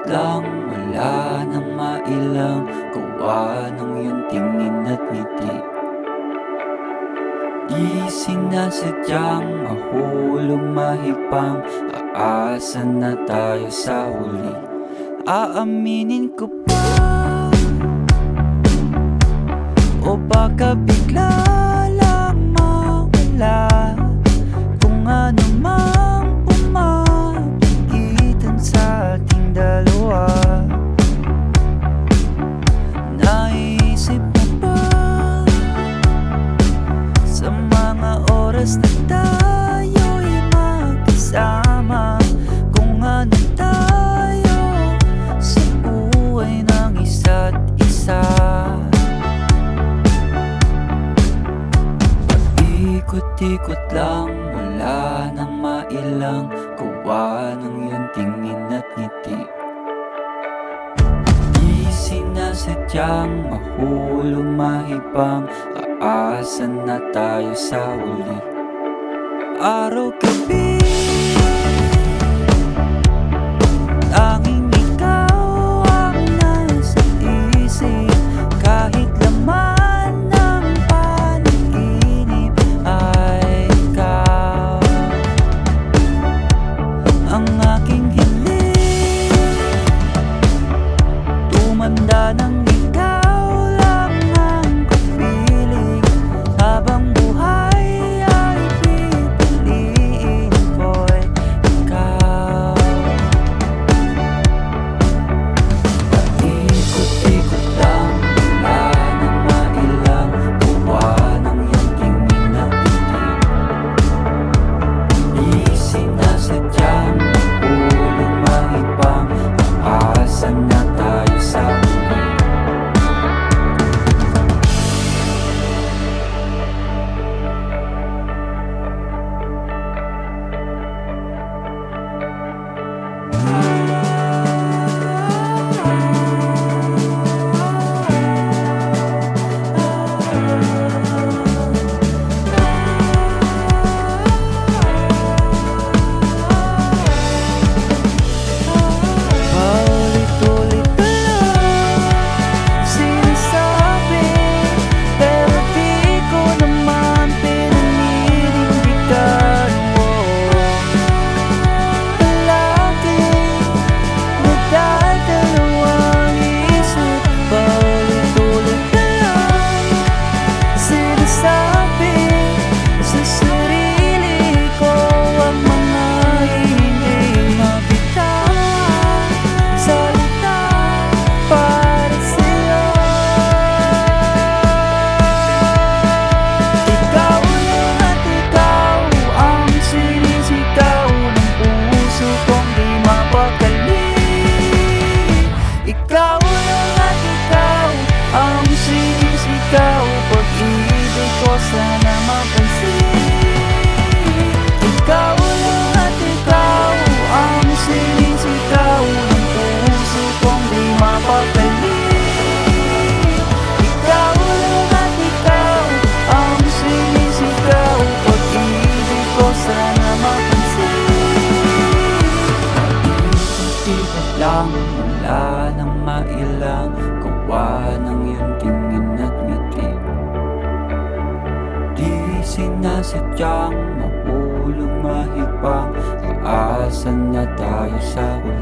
lang, wala nang mailang gawa ng iyong tingin at ngiti. Di sinasadyang mahulog mahipang, aasa na tayo sa huli. Aaminin ko pa, o baka bigla lang mawala kung ano mang pumapagitan sa ating dalawa. Naisip mo ba sa mga oras na tayo'y magkasama, kung ano tayo sa buhay ng isa't isa? Ikot-ikot lang, wala nang mailang gawa ng iyong tingin at ngiti. Di sinasadyang mahulog mahibang, aasa na tayo sa huli. Araw-gabi, tanging ikaw ang nasa isip. Kahit laman ng panaginip ay ikaw ang aking hiling. Tumanda ng ikaw lang ang kapiling, habang buhay ay pipiliin ko'y ikaw. Paikot-ikot lang, wala nang mailang gawa ng iyong tingin at ngiti. Di sinasadyang mahulog mahibang, aasa na tayo sa huli. Paulit-ulit na lang sinasabi, pero di ko naman pinaninindigan mo. Palaging nagdadalawang isip, paulit-ulit na lang sinasabi sa sarili ko ang mga hindi mabitang salita para sa'yo. Ikaw lang at ikaw ang sinisigaw ng puso kong di mapakali. Ikaw lang at ikaw ang sinisigaw, pag-ibig ko sana mapansin. Ikaw lang at ikaw ang sinisigaw ng puso kong di mapakali. Ikaw lang at ikaw ang sinisigaw, pag-ibig ko sana mapansin. Ikot-ikot lang, wala nang mailang gawa ng iyong tingin at ngiti. Di sinasadyang mahulog mahibang, aasa na tayo sa huli.